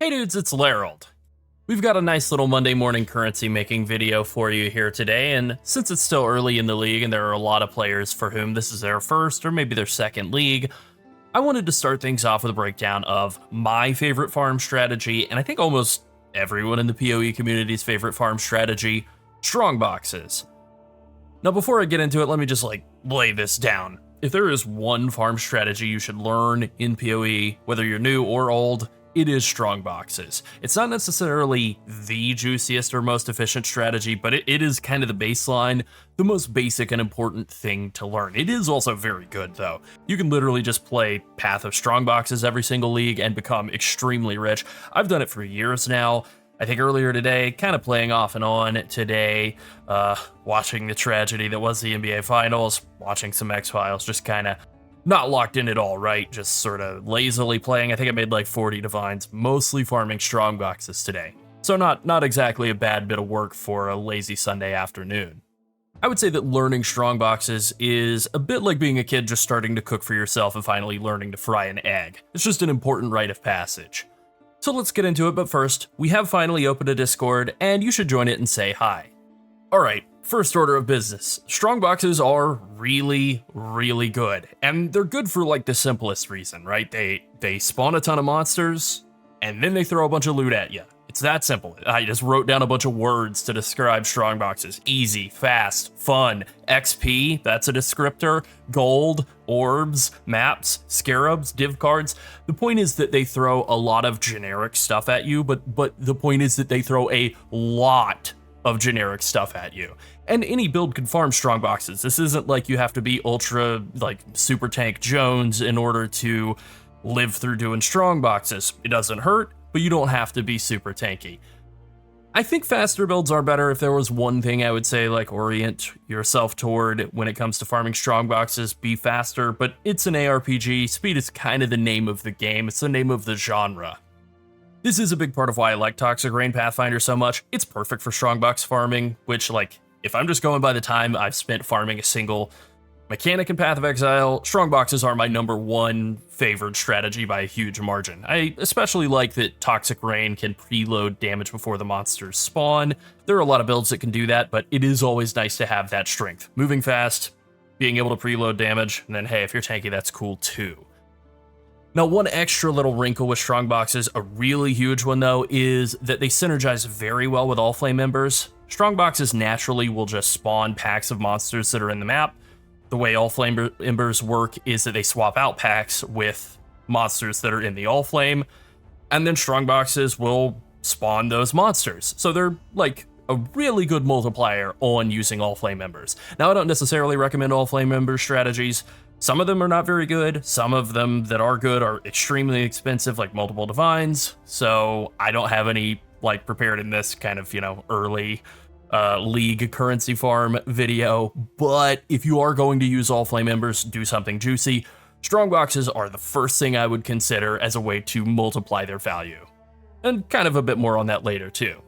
Hey dudes, it's Lerald. We've got a nice little Monday morning currency making video for you here today, and since it's still early in the league and there are a lot of players for whom this is their first or maybe their second league, I wanted to start things off with a breakdown of my favorite farm strategy, and I think almost everyone in the PoE community's favorite farm strategy, Strongboxes. Now before I get into it, let me just lay this down. If there is one farm strategy you should learn in PoE, whether you're new or old, it is Strongboxes. It's not necessarily the juiciest or most efficient strategy, but it is kind of the baseline, the most basic and important thing to learn. It is also very good though. You can literally just play Path of Strongboxes every single league and become extremely rich. I've done it for years now. I think earlier today, kind of playing off and on today, watching the tragedy that was the NBA Finals, watching some X-Files, just kind of not locked in at all, right? Just sort of lazily playing. I think I made like 40 divines, mostly farming Strongboxes today. So not exactly a bad bit of work for a lazy Sunday afternoon. I would say that learning Strongboxes is a bit like being a kid just starting to cook for yourself and finally learning to fry an egg. It's just an important rite of passage. So let's get into it, but first, we have finally opened a Discord, and you should join it and say hi. Alright, first order of business. Strongboxes are really, really good. And they're good for like the simplest reason, right? They spawn a ton of monsters, and then they throw a bunch of loot at you. It's that simple. I just wrote down a bunch of words to describe Strongboxes. Easy, fast, fun, XP, that's a descriptor, gold, orbs, maps, scarabs, div cards. The point is that they throw a lot of generic stuff at you, but the point is that they throw a lot of generic stuff at you. And any build can farm Strongboxes. This isn't like you have to be ultra, super tank Jones in order to live through doing Strongboxes. It doesn't hurt, but you don't have to be super tanky. I think faster builds are better. If there was one thing I would say, orient yourself toward when it comes to farming Strongboxes, be faster, but it's an ARPG. Speed is kind of the name of the game. It's the name of the genre. This is a big part of why I like Toxic Rain Pathfinder so much. It's perfect for Strongbox farming, which, if I'm just going by the time I've spent farming a single mechanic in pathofexile, Strongboxes are my #1 favored strategy by a huge margin. I especially like that Toxic Rain can preload damage before the monsters spawn. There are a lot of builds that can do that, but it is always nice to have that strength. Moving fast, being able to preload damage, and then hey, if you're tanky, that's cool too. Now, one extra little wrinkle with Strongboxes, a really huge one though, is that they synergize very well with All Flame members. Strongboxes naturally will just spawn packs of monsters that are in the map. The way All Flame Embers work is that they swap out packs with monsters that are in the All Flame, and then Strongboxes will spawn those monsters. So they're a really good multiplier on using All Flame Embers. Now, I don't necessarily recommend All Flame Ember strategies. Some of them are not very good. Some of them that are good are extremely expensive, like multiple divines. So I don't have any prepared in this kind of, early league currency farm video, but if you are going to use All Flame Embers, do something juicy. Strongboxes are the first thing I would consider as a way to multiply their value. And kind of a bit more on that later too.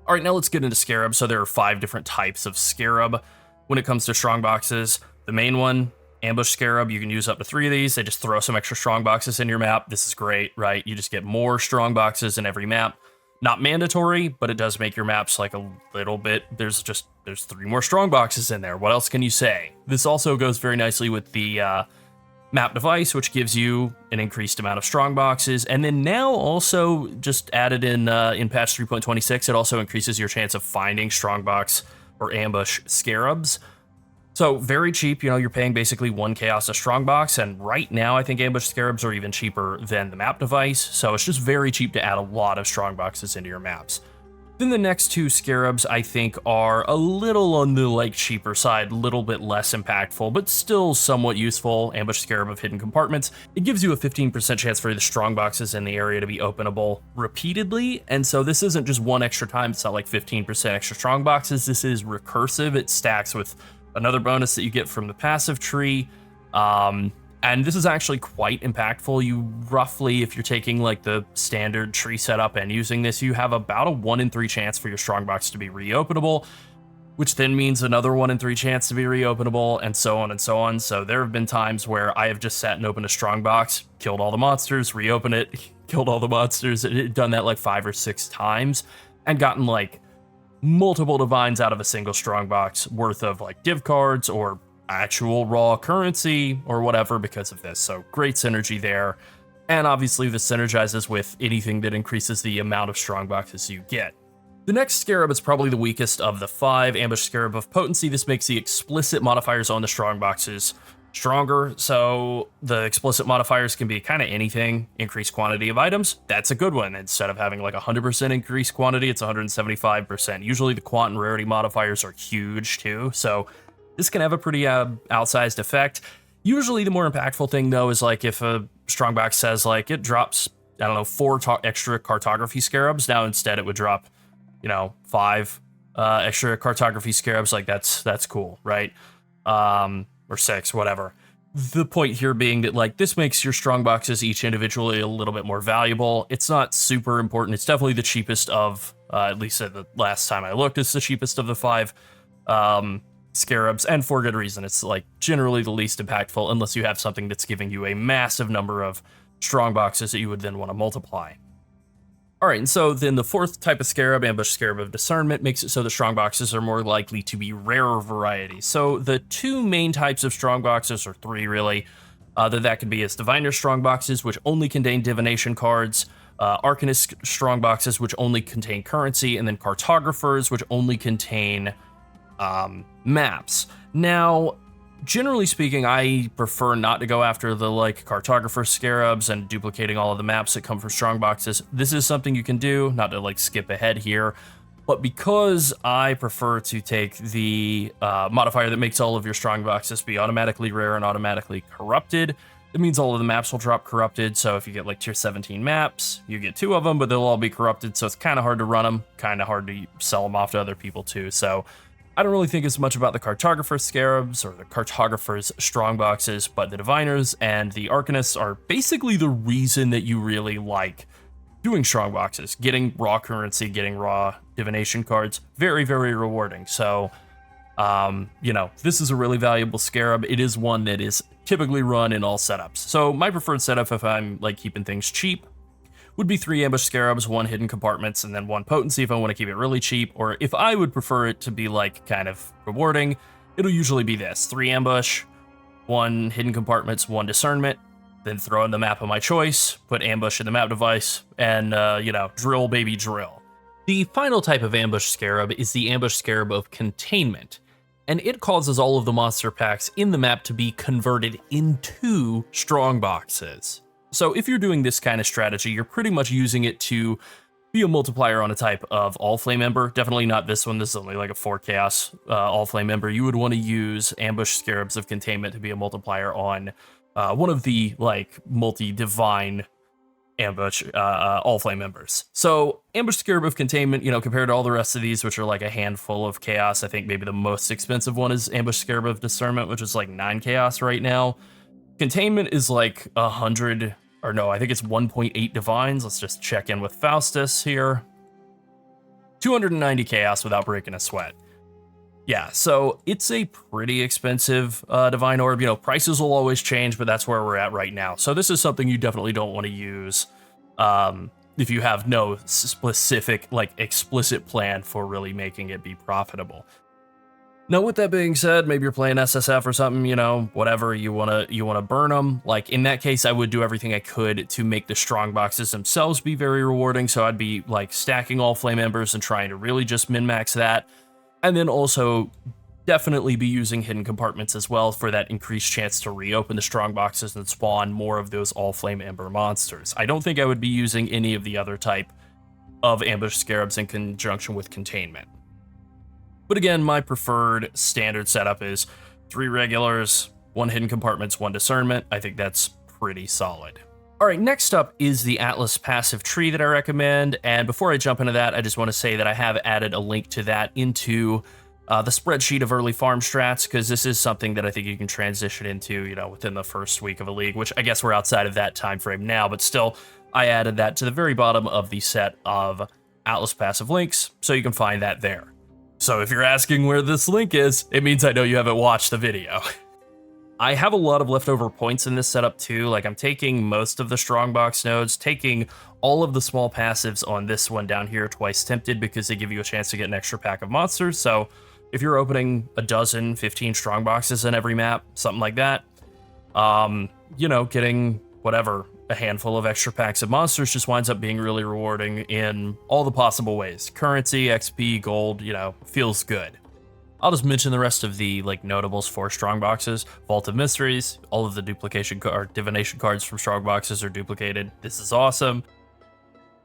Alright, now let's get into Scarabs. So there are 5 different types of Scarab when it comes to Strongboxes. The main one, Ambush Scarab, you can use up to 3 of these. They just throw some extra Strongboxes in your map. This is great, right? You just get more Strongboxes in every map. Not mandatory, but it does make your maps a little bit. There's 3 more Strongboxes in there. What else can you say? This also goes very nicely with the map device, which gives you an increased amount of Strongboxes. And then now also just added in patch 3.26, it also increases your chance of finding Strongbox or Ambush Scarabs. So very cheap, you're paying basically 1 chaos a Strongbox, and right now I think Ambush Scarabs are even cheaper than the map device, so it's just very cheap to add a lot of Strongboxes into your maps. Then the next 2 Scarabs I think are a little on the cheaper side, a little bit less impactful, but still somewhat useful. Ambush Scarab of Hidden Compartments. It gives you a 15% chance for the Strongboxes in the area to be openable repeatedly, and so this isn't just one extra time, it's not 15% extra Strongboxes, this is recursive, it stacks with another bonus that you get from the passive tree, and this is actually quite impactful. You roughly, if you're taking the standard tree setup and using this, you have about a 1 in 3 chance for your Strongbox to be reopenable. which then means another 1 in 3 chance to be reopenable, and so on and so on. So there have been times where I have just sat and opened a strongbox, killed all the monsters, reopened it, killed all the monsters, and done that like 5 or 6 times, and gotten like multiple divines out of a single strongbox worth of like div cards or actual raw currency or whatever because of this. So great synergy there. And obviously this synergizes with anything that increases the amount of strongboxes you get. The next Scarab is probably the weakest of the 5, Ambush Scarab of Potency. This makes the explicit modifiers on the strongboxes stronger, so the explicit modifiers can be kind of anything. Increased quantity of items, that's a good one. Instead of having like 100% increased quantity, it's 175%. Usually the quant and rarity modifiers are huge too, so this can have a pretty outsized effect. Usually the more impactful thing though is like if a strongbox says like it drops, I don't know, 4 extra cartography scarabs, now instead it would drop, you know, 5 extra cartography scarabs, like that's cool, right? Or 6, whatever. The point here being that like this makes your strong boxes each individually a little bit more valuable. It's not super important. It's definitely the cheapest of, at least at the last time I looked, it's the cheapest of the 5 scarabs, and for good reason. It's like generally the least impactful unless you have something that's giving you a massive number of strong boxes that you would then want to multiply. All right, and so then the 4th type of scarab, Ambush Scarab of Discernment, makes it so the strongboxes are more likely to be rarer varieties. So the 2 main types of strongboxes, or 3 really, that could be as Diviner strongboxes, which only contain divination cards, Arcanist strongboxes, which only contain currency, and then Cartographers, which only contain maps. Now, generally speaking, I prefer not to go after the like cartographer scarabs and duplicating all of the maps that come from strongboxes. This is something you can do, not to like skip ahead here, but because I prefer to take the modifier that makes all of your strongboxes be automatically rare and automatically corrupted, it means all of the maps will drop corrupted. So if you get like tier 17 maps, you get 2 of them, but they'll all be corrupted. So it's kind of hard to run them, kind of hard to sell them off to other people too. So I don't really think as much about the Cartographer Scarabs or the Cartographer's Strongboxes, but the Diviners and the Arcanists are basically the reason that you really like doing Strongboxes. Getting raw currency, getting raw divination cards, very, very rewarding. So, you know, this is a really valuable Scarab. It is one that is typically run in all setups. So my preferred setup, if I'm like keeping things cheap, would be 3 Ambush Scarabs, 1 Hidden Compartments, and then 1 Potency if I want to keep it really cheap, or if I would prefer it to be like kind of rewarding, it'll usually be this: 3 Ambush, 1 Hidden Compartments, 1 Discernment, then throw in the map of my choice, put Ambush in the map device, and, you know, drill baby drill. The final type of Ambush Scarab is the Ambush Scarab of Containment, and it causes all of the monster packs in the map to be converted into strongboxes. So if you're doing this kind of strategy, you're pretty much using it to be a multiplier on a type of All Flame Ember. Definitely not this one. This is only like a 4 Chaos All Flame Ember. You would want to use Ambush Scarabs of Containment to be a multiplier on one of the like multi-divine Ambush All Flame Embers. So Ambush Scarab of Containment, you know, compared to all the rest of these, which are like a handful of Chaos, I think maybe the most expensive one is Ambush Scarab of Discernment, which is like 9 Chaos right now. Containment is like 100, or no, I think it's 1.8 divines. Let's just check in with Faustus here. 290 Chaos without breaking a sweat. Yeah, so it's a pretty expensive divine orb. You know, prices will always change, but that's where we're at right now. So this is something you definitely don't want to use if you have no specific, like, explicit plan for really making it be profitable. Now, with that being said, maybe you're playing SSF or something, you know, whatever, you wanna burn them. Like, in that case, I would do everything I could to make the strong boxes themselves be very rewarding. So I'd be like stacking all flame embers and trying to really just min-max that. And then also definitely be using hidden compartments as well for that increased chance to reopen the strong boxes and spawn more of those all flame ember monsters. I don't think I would be using any of the other type of ambush scarabs in conjunction with containment. But again, my preferred standard setup is 3 regulars, 1 hidden compartments, 1 discernment. I think that's pretty solid. All right, next up is the Atlas passive tree that I recommend. And before I jump into that, I just want to say that I have added a link to that into the spreadsheet of early farm strats, because this is something that I think you can transition into, you know, within the first week of a league, which I guess we're outside of that time frame now, but still, I added that to the very bottom of the set of Atlas passive links, so you can find that there. So if you're asking where this link is, it means I know you haven't watched the video. I have a lot of leftover points in this setup too. Like I'm taking most of the strongbox nodes, taking all of the small passives on this one down here, Twice Tempted, because they give you a chance to get an extra pack of monsters. So if you're opening a dozen, 15 strongboxes in every map, something like that, you know, getting whatever, a handful of extra packs of monsters just winds up being really rewarding in all the possible ways. Currency, XP, gold, you know, feels good. I'll just mention the rest of the like notables for strongboxes. Vault of Mysteries, all of the duplication or divination cards from strongboxes are duplicated. This is awesome.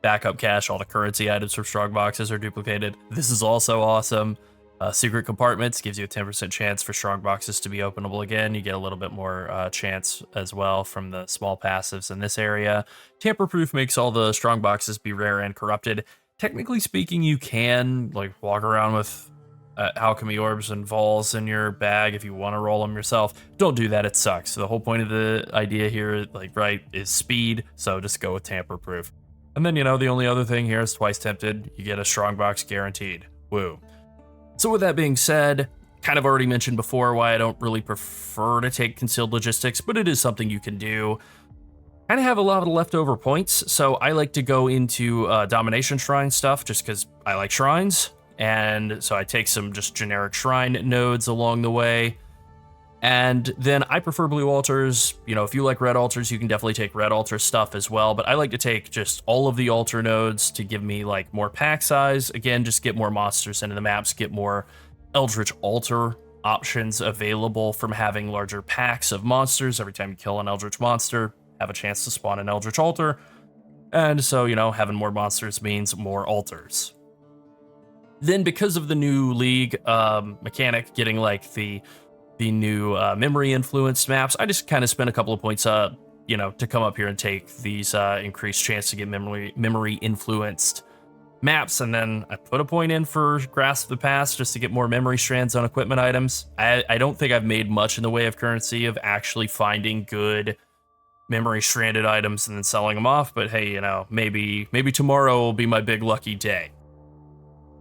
Backup cache, all the currency items from strongboxes are duplicated. This is also awesome. Secret compartments gives you a 10% chance for strongboxes to be openable again. You get a little bit more chance as well from the small passives in this area. Tamper-proof makes all the strongboxes be rare and corrupted. Technically speaking, you can like walk around with alchemy orbs and vols in your bag if you want to roll them yourself. Don't do that, it sucks. The whole point of the idea here, like, right, is speed, so just go with tamper-proof. And then, you know, the only other thing here is Twice Tempted. You get a strongbox guaranteed. Woo. So with that being said, kind of already mentioned before why I don't really prefer to take concealed logistics, but it is something you can do. Kind of have a lot of leftover points, so I like to go into domination shrine stuff just because I like shrines. And so I take some just generic shrine nodes along the way. And then I prefer blue altars. You know, if you like red altars, you can definitely take red altar stuff as well. But I like to take just all of the altar nodes to give me like more pack size. Again, just get more monsters into the maps, get more Eldritch altar options available from having larger packs of monsters. Every time you kill an Eldritch monster, have a chance to spawn an Eldritch altar. And so, you know, having more monsters means more altars. Then because of the new league mechanic, getting like the new memory influenced maps, I just kind of spent a couple of points you know, to come up here and take these increased chance to get memory influenced maps, and then I put a point in for Grasp of the Past just to get more memory strands on equipment items. I don't think I've made much in the way of currency of actually finding good memory stranded items and then selling them off, but hey, you know, maybe tomorrow will be my big lucky day.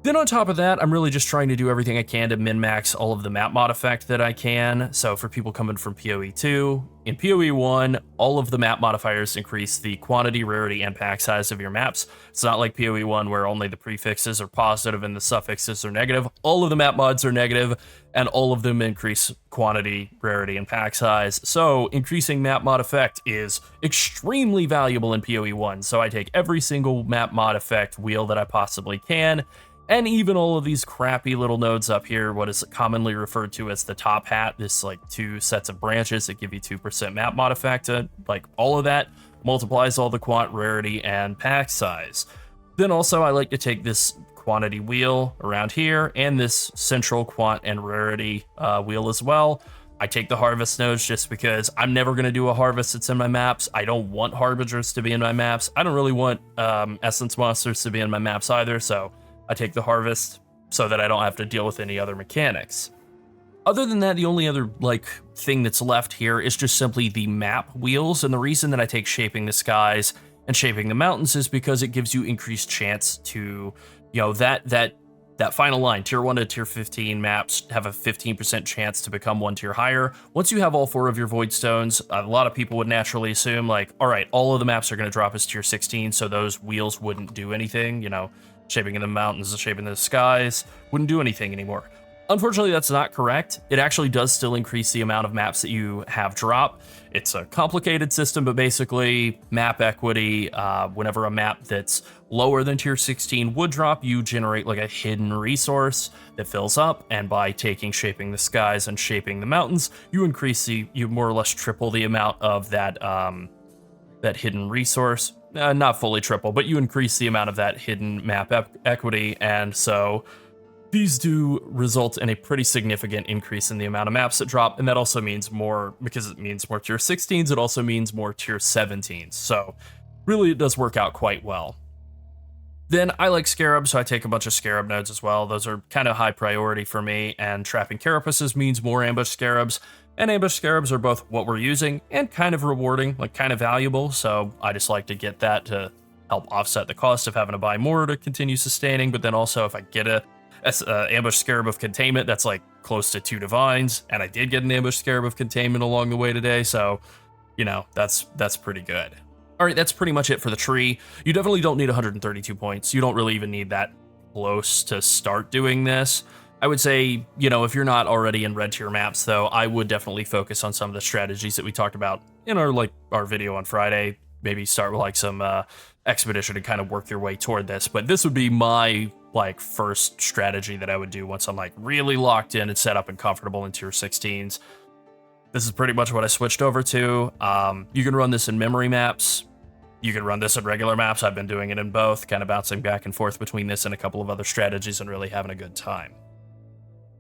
Then on top of that, I'm really just trying to do everything I can to min-max all of the map mod effect that I can. So for people coming from PoE 2, in PoE 1, all of the map modifiers increase the quantity, rarity, and pack size of your maps. It's not like PoE 1 where only the prefixes are positive and the suffixes are negative. All of the map mods are negative, and all of them increase quantity, rarity, and pack size. So increasing map mod effect is extremely valuable in PoE 1. So I take every single map mod effect wheel that I possibly can, and even all of these crappy little nodes up here, what is commonly referred to as the top hat, this like 2 sets of branches that give you 2% map mod effect, like all of that multiplies all the quant, rarity, and pack size. Then also I like to take this quantity wheel around here and this central quant and rarity wheel as well. I take the harvest nodes just because I'm never going to do a harvest that's in my maps. I don't want harbingers to be in my maps. I don't really want essence monsters to be in my maps either, so I take the harvest so that I don't have to deal with any other mechanics. Other than that, the only other like thing that's left here is just simply the map wheels. And the reason that I take Shaping the Skies and Shaping the Mountains is because it gives you increased chance to, you know, that final line, tier 1 to tier 15 maps have a 15% chance to become 1 tier higher. Once you have all 4 of your void stones, a lot of people would naturally assume like, all right, all of the maps are going to drop as tier 16, so those wheels wouldn't do anything, you know. Shaping in the Mountains, Shaping the Skies wouldn't do anything anymore. Unfortunately, that's not correct. It actually does still increase the amount of maps that you have drop. It's a complicated system, but basically map equity, whenever a map that's lower than tier 16 would drop, you generate like a hidden resource that fills up, and by taking Shaping the Skies and Shaping the Mountains, you more or less triple the amount of that hidden resource. Not fully triple, but you increase the amount of that hidden map equity, and so these do result in a pretty significant increase in the amount of maps that drop, and that also means more, because it means more tier 16s, it also means more tier 17s, so really it does work out quite well. Then I like Scarabs, so I take a bunch of Scarab nodes as well. Those are kind of high priority for me, and trapping Carapaces means more Ambush Scarabs. And Ambush Scarabs are both what we're using and kind of rewarding, like kind of valuable, so I just like to get that to help offset the cost of having to buy more to continue sustaining, but then also if I get Ambush Scarab of Containment, that's like close to 2 Divines, and I did get an Ambush Scarab of Containment along the way today, so, you know, that's pretty good. All right, that's pretty much it for the tree. You definitely don't need 132 points. You don't really even need that close to start doing this. I would say, you know, if you're not already in red tier maps, though, I would definitely focus on some of the strategies that we talked about in our video on Friday. Maybe start with like some expedition and kind of work your way toward this. But this would be my like first strategy that I would do once I'm like really locked in and set up and comfortable in tier 16s. This is pretty much what I switched over to. You can run this in memory maps. You can run this in regular maps. I've been doing it in both, kind of bouncing back and forth between this and a couple of other strategies and really having a good time.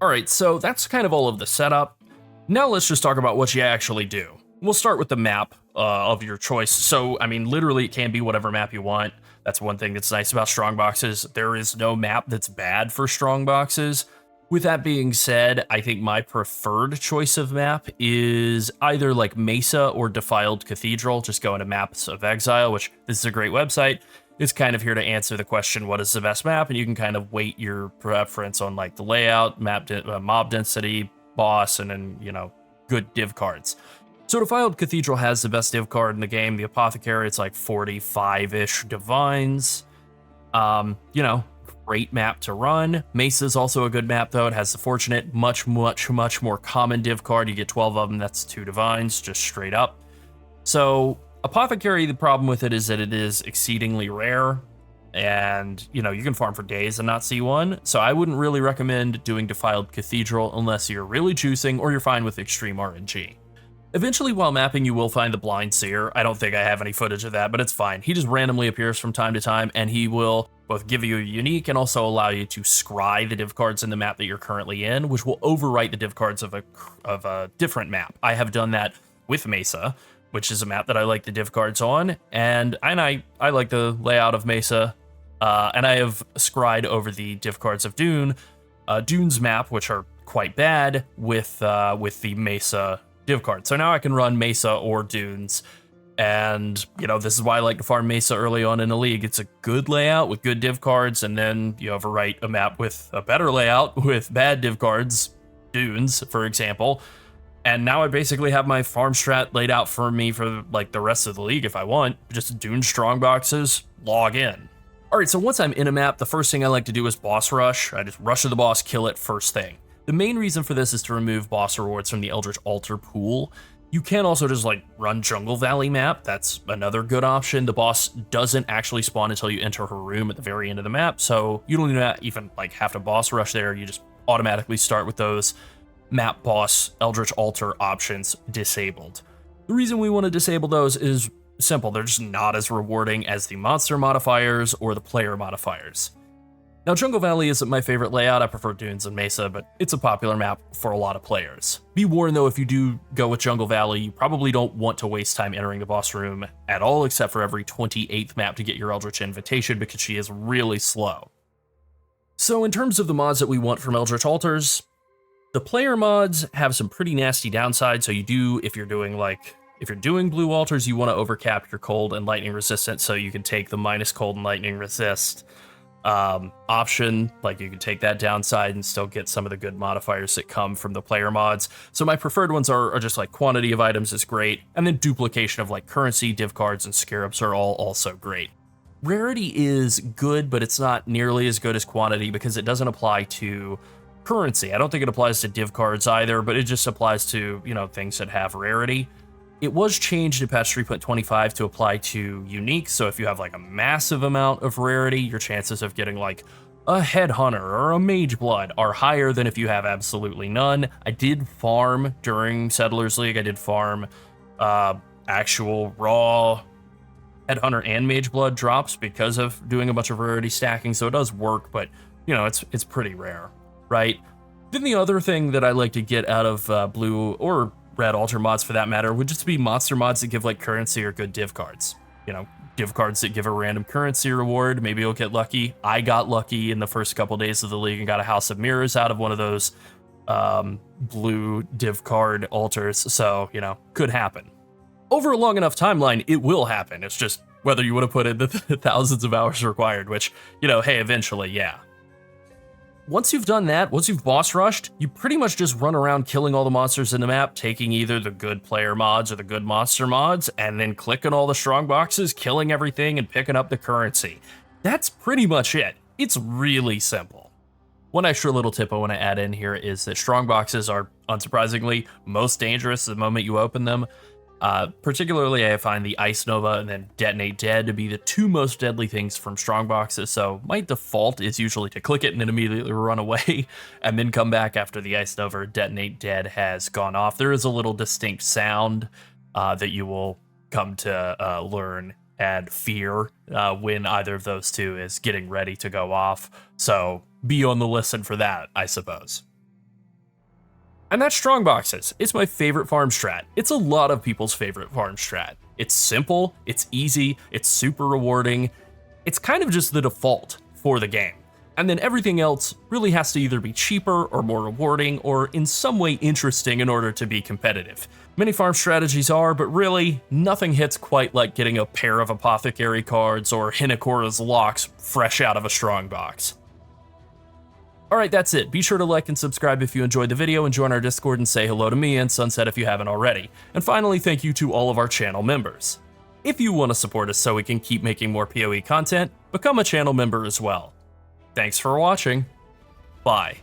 All right, so that's kind of all of the setup. Now let's just talk about what you actually do. We'll start with the map of your choice. So, I mean, literally it can be whatever map you want. That's one thing that's nice about Strongboxes. There is no map that's bad for Strongboxes. With that being said, I think my preferred choice of map is either like Mesa or Defiled Cathedral. Just go into Maps of Exile, which this is a great website. It's kind of here to answer the question, what is the best map? And you can kind of weight your preference on like the layout, mob density, boss, and then, you know, good div cards. So Defiled Cathedral has the best div card in the game. The Apothecary, it's like 45-ish Divines. You know, great map to run. Mesa is also a good map, though. It has the Fortunate, much more common div card. You get 12 of them. That's 2 Divines, just straight up. So Apothecary, the problem with it is that it is exceedingly rare, and, you know, you can farm for days and not see one. So I wouldn't really recommend doing Defiled Cathedral unless you're really juicing or you're fine with extreme RNG. Eventually, while mapping, you will find the Blind Seer. I don't think I have any footage of that, but it's fine. He just randomly appears from time to time, and he will both give you a unique and also allow you to scry the div cards in the map that you're currently in, which will overwrite the div cards of a different map. I have done that with Mesa, which is a map that I like the div cards on, and I like the layout of Mesa, and I have scried over the div cards of Dune's map, which are quite bad, with the Mesa div card. So now I can run Mesa or Dunes, and, you know, this is why I like to farm Mesa early on in the league. It's a good layout with good div cards, and then you overwrite a map with a better layout with bad div cards, Dunes, for example. And now I basically have my farm strat laid out for me for like the rest of the league if I want. Just Dune Strongboxes, log in. All right, so once I'm in a map, the first thing I like to do is boss rush. I just rush to the boss, kill it first thing. The main reason for this is to remove boss rewards from the Eldritch Altar pool. You can also just like run Jungle Valley map. That's another good option. The boss doesn't actually spawn until you enter her room at the very end of the map, so you don't even like have to boss rush there. You just automatically start with those map boss Eldritch Altar options disabled. The reason we want to disable those is simple. They're just not as rewarding as the monster modifiers or the player modifiers. Now, Jungle Valley isn't my favorite layout. I prefer Dunes and Mesa, but it's a popular map for a lot of players. Be warned, though, if you do go with Jungle Valley, you probably don't want to waste time entering the boss room at all, except for every 28th map to get your Eldritch Invitation, because she is really slow. So in terms of the mods that we want from Eldritch Altars, the player mods have some pretty nasty downsides. So you do, if you're doing blue altars, you want to overcap your cold and lightning resistance, so you can take the minus cold and lightning resist option. Like, you can take that downside and still get some of the good modifiers that come from the player mods. So my preferred ones are just like quantity of items is great, and then duplication of like currency, div cards, and scarabs are all also great. Rarity is good, but it's not nearly as good as quantity because it doesn't apply to currency. I don't think it applies to div cards either, but it just applies to, you know, things that have rarity. It was changed in patch 3.25 to apply to unique, so if you have like a massive amount of rarity, your chances of getting like a headhunter or a mage blood are higher than if you have absolutely none. I did farm during Settlers League. I did farm actual raw headhunter and mage blood drops because of doing a bunch of rarity stacking, so it does work, but, you know, it's pretty rare, right? Then the other thing that I like to get out of blue or red altar mods, for that matter, would just be monster mods that give like currency or good div cards. You know, div cards that give a random currency reward. Maybe you'll get lucky. I got lucky in the first couple days of the league and got a House of Mirrors out of one of those blue div card altars. So, you know, could happen. Over a long enough timeline, it will happen. It's just whether you want to put in the thousands of hours required, which, you know, hey, eventually, yeah. once you've done that, once you've boss rushed, you pretty much just run around killing all the monsters in the map, taking either the good player mods or the good monster mods, and then clicking all the strong boxes, killing everything, and picking up the currency. That's pretty much it. It's really simple. One extra little tip I want to add in here is that strong boxes are, unsurprisingly, most dangerous the moment you open them. Particularly, I find the Ice Nova and then Detonate Dead to be the two most deadly things from Strongboxes, so my default is usually to click it and then immediately run away, and then come back after the Ice Nova or Detonate Dead has gone off. There is a little distinct sound that you will come to learn and fear when either of those two is getting ready to go off, so be on the listen for that, I suppose. And that's Strongboxes. It's my favorite farm strat. It's a lot of people's favorite farm strat. It's simple, it's easy, it's super rewarding. It's kind of just the default for the game. And then everything else really has to either be cheaper or more rewarding or in some way interesting in order to be competitive. Many farm strategies are, but really, nothing hits quite like getting a pair of Apothecary cards or Hinakora's locks fresh out of a Strongbox. Alright, that's it. Be sure to like and subscribe if you enjoyed the video, and join our Discord and say hello to me and Sunset if you haven't already. And finally, thank you to all of our channel members. If you want to support us so we can keep making more PoE content, become a channel member as well. Thanks for watching. Bye.